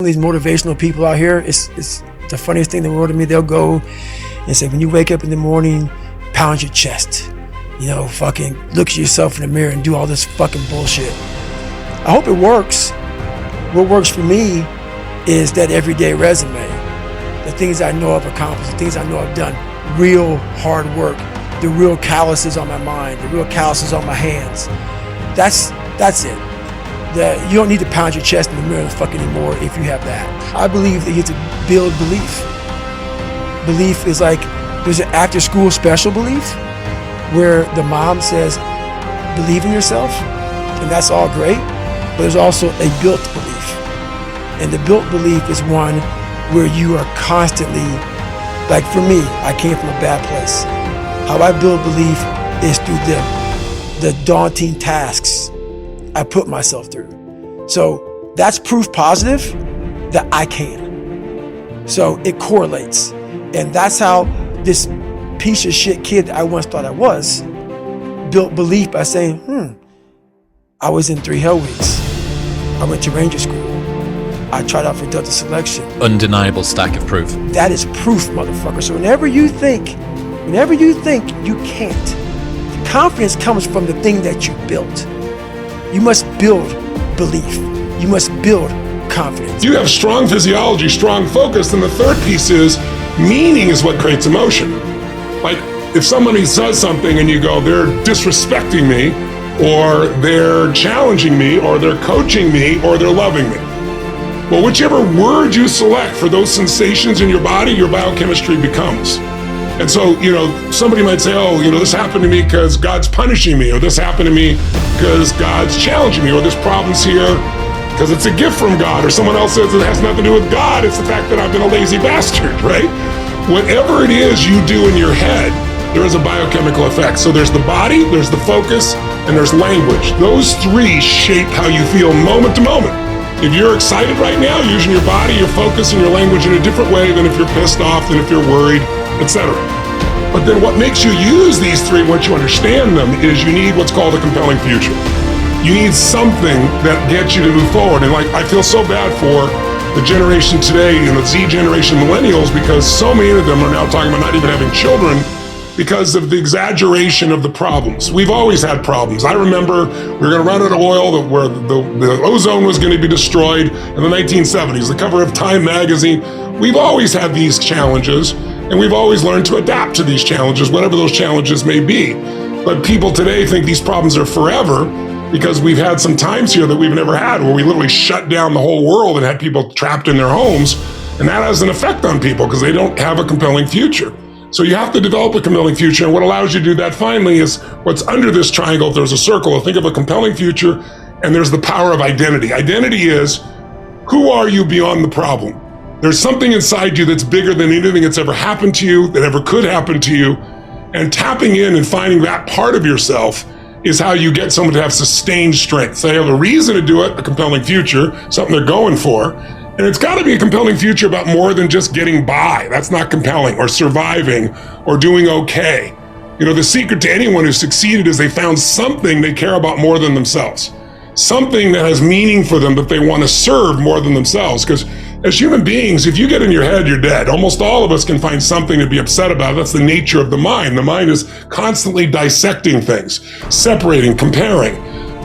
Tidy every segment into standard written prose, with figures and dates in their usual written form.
These motivational people out here, it's the funniest thing in the world to me. They'll go and say, when you wake up in the morning, pound your chest, fucking look at yourself in the mirror and do all this fucking bullshit. I hope it works. What works for me is that everyday resume, the things I know I've accomplished, the things I know I've done, real hard work, the real calluses on my mind, the real calluses on my hands. That's it. You don't need to pound your chest in the mirror anymore if you have that. I believe that you have to build belief. Belief is like, there's an after school special belief where the mom says, believe in yourself, and that's all great, but there's also a built belief. And the built belief is one where you are constantly, like for me, I came from a bad place. How I build belief is through the daunting tasks I put myself through. So that's proof positive that I can. So it correlates. And that's how this piece of shit kid that I once thought I was built belief by saying, I was in 3 hell weeks. I went to Ranger School. I tried out for Delta Selection. Undeniable stack of proof. That is proof, motherfucker. So whenever you think you can't, the confidence comes from the thing that you built. You must build belief. You must build confidence. You have strong physiology, strong focus, and the third piece is meaning is what creates emotion. Like if somebody says something and you go, they're disrespecting me, or they're challenging me, or they're coaching me, or they're loving me. Well, whichever word you select for those sensations in your body, your biochemistry becomes. And so, somebody might say, this happened to me because God's punishing me, or this happened to me because God's challenging me, or this problem's here because it's a gift from God, or someone else says it has nothing to do with God, it's the fact that I've been a lazy bastard, right? Whatever it is you do in your head, there is a biochemical effect. So there's the body, there's the focus, and there's language. Those 3 shape how you feel moment to moment. If you're excited right now, using your body, your focus, and your language in a different way than if you're pissed off, than if you're worried, etc. But then what makes you use these 3 once you understand them is you need what's called a compelling future. You need something that gets you to move forward. And I feel so bad for the generation today, the Z generation millennials, because so many of them are now talking about not even having children because of the exaggeration of the problems. We've always had problems. I remember we were gonna run out of oil, where the ozone was gonna be destroyed in the 1970s, the cover of Time magazine. We've always had these challenges, and we've always learned to adapt to these challenges, whatever those challenges may be. But people today think these problems are forever because we've had some times here that we've never had where we literally shut down the whole world and had people trapped in their homes. And that has an effect on people because they don't have a compelling future. So you have to develop a compelling future. And what allows you to do that finally is what's under this triangle. If there's a circle, think of a compelling future, and there's the power of identity. Identity is, who are you beyond the problem? There's something inside you that's bigger than anything that's ever happened to you, that ever could happen to you. And tapping in and finding that part of yourself is how you get someone to have sustained strength. They have a reason to do it, a compelling future, something they're going for. And it's got to be a compelling future about more than just getting by. That's not compelling, or surviving, or doing okay. The secret to anyone who's succeeded is they found something they care about more than themselves. Something that has meaning for them that they want to serve more than themselves. Because as human beings, if you get in your head, you're dead. Almost all of us can find something to be upset about. That's the nature of the mind. The mind is constantly dissecting things, separating, comparing.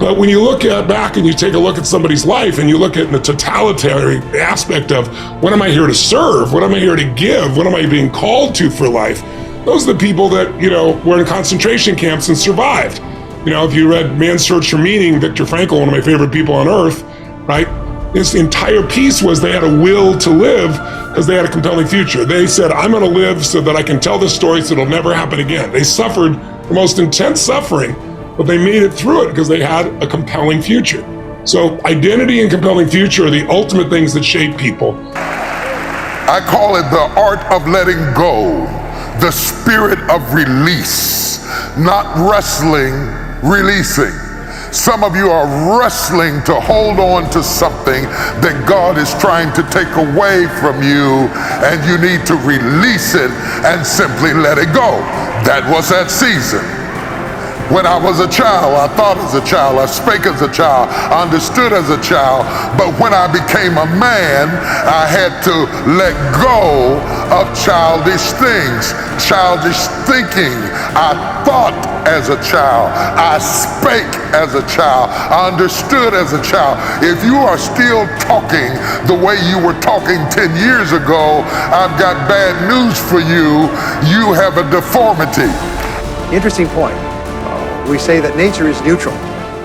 But when you look back and you take a look at somebody's life and you look at the totalitarian aspect of what am I here to serve? What am I here to give? What am I being called to for life? Those are the people that, were in concentration camps and survived. If you read Man's Search for Meaning, Viktor Frankl, one of my favorite people on earth, right? His entire piece was they had a will to live because they had a compelling future. They said, I'm going to live so that I can tell this story so it'll never happen again. They suffered the most intense suffering, but they made it through it because they had a compelling future. So identity and compelling future are the ultimate things that shape people. I call it the art of letting go, the spirit of release, not wrestling, releasing. Some of you are wrestling to hold on to something that God is trying to take away from you, and you need to release it and simply let it go. That was that season. When I was a child, I thought as a child, I spake as a child, I understood as a child. But when I became a man, I had to let go of childish things, childish thinking. I thought as a child, I spake as a child, I understood as a child. If you are still talking the way you were talking 10 years ago, I've got bad news for you. You have a deformity. Interesting point. We say that nature is neutral.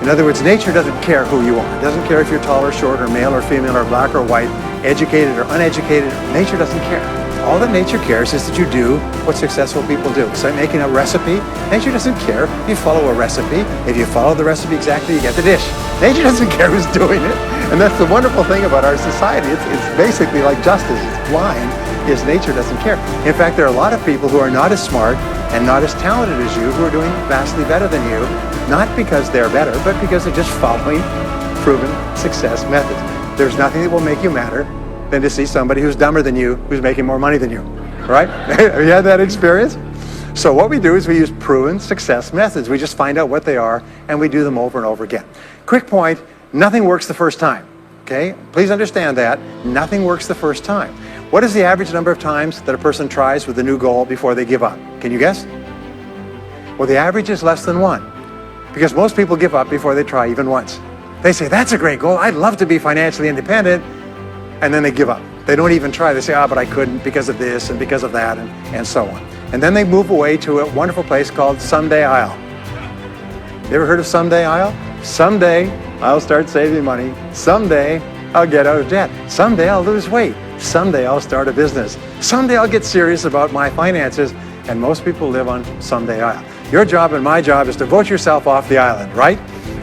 In other words, nature doesn't care who you are. It doesn't care if you're tall or short or male or female or black or white, educated or uneducated. Nature doesn't care. All that nature cares is that you do what successful people do. It's like making a recipe. Nature doesn't care if you follow a recipe. If you follow the recipe exactly, you get the dish. Nature doesn't care who's doing it. And that's the wonderful thing about our society. It's basically like justice. It's blind, is nature doesn't care. In fact, there are a lot of people who are not as smart and not as talented as you who are doing vastly better than you, not because they're better, but because they're just following proven success methods. There's nothing that will make you madder than to see somebody who's dumber than you, who's making more money than you, right? Have you had that experience? So what we do is we use proven success methods. We just find out what they are and we do them over and over again. Quick point, nothing works the first time, okay? Please understand that, nothing works the first time. What is the average number of times that a person tries with a new goal before they give up? Can you guess? Well, the average is less than 1, because most people give up before they try even once. They say, that's a great goal, I'd love to be financially independent, and then they give up. They don't even try. They say, but I couldn't because of this and because of that, and so on. And then they move away to a wonderful place called Someday I'll. You ever heard of Someday I'll? Someday I'll start saving money. Someday I'll get out of debt. Someday I'll lose weight. Someday I'll start a business. Someday I'll get serious about my finances. And most people live on Someday I'll. Your job and my job is to vote yourself off the island, right?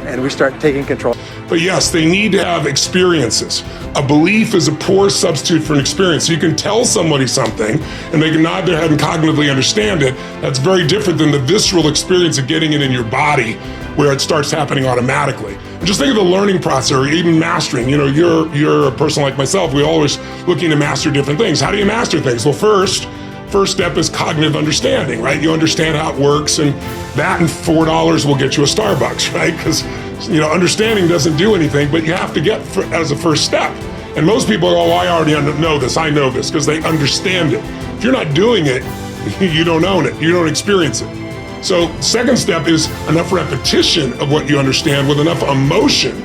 And we start taking control. But yes, they need to have experiences. A belief is a poor substitute for an experience. You can tell somebody something and they can nod their head and cognitively understand it. That's very different than the visceral experience of getting it in your body where it starts happening automatically. And just think of the learning process or even mastering. You know, you're a person like myself. We're always looking to master different things. How do you master things? Well, first step is cognitive understanding, right? You understand how it works, and that and $4 will get you a Starbucks, right? Because, you know, understanding doesn't do anything, but you have to get as a first step. And most people go, I already know this, I know this, because they understand it. If you're not doing it, you don't own it, you don't experience it. So second step is enough repetition of what you understand with enough emotion.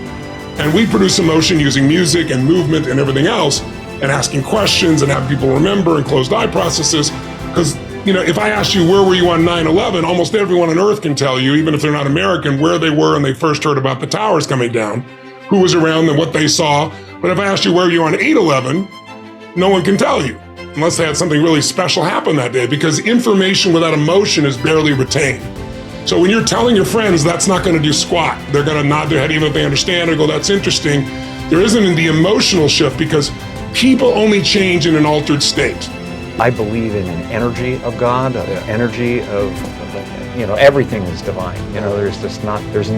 And we produce emotion using music and movement and everything else, and asking questions and having people remember and closed eye processes. Because, you know, if I asked you where were you on 9/11, almost everyone on earth can tell you, even if they're not American, where they were when they first heard about the towers coming down, who was around and what they saw. But if I asked you where you were on 8/11, no one can tell you, unless they had something really special happen that day, because information without emotion is barely retained. So when you're telling your friends, that's not going to do squat. They're going to nod their head even if they understand or go, that's interesting. There isn't the emotional shift, because people only change in an altered state. I believe in an energy of God, an energy of, you know, everything is divine. You know, there's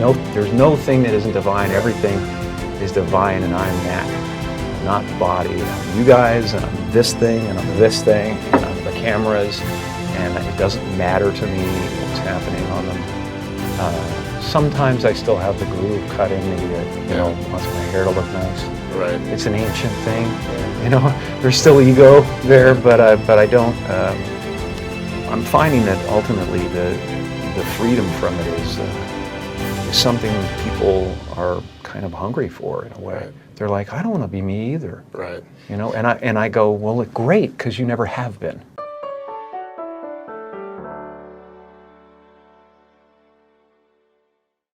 no thing that isn't divine. Everything is divine, and I'm that, not the body. I'm you guys, and I'm this thing, and I'm this thing, and I'm the cameras, and it doesn't matter to me what's happening on them. Sometimes I still have the groove cut in me that, you know, wants my hair to look nice. Right. It's an ancient thing, you know. There's still ego there, but I don't. I'm finding that ultimately the freedom from it is something people are kind of hungry for in a way. Right. They're like, I don't want to be me either. Right. You know, and I go, well, great, because you never have been.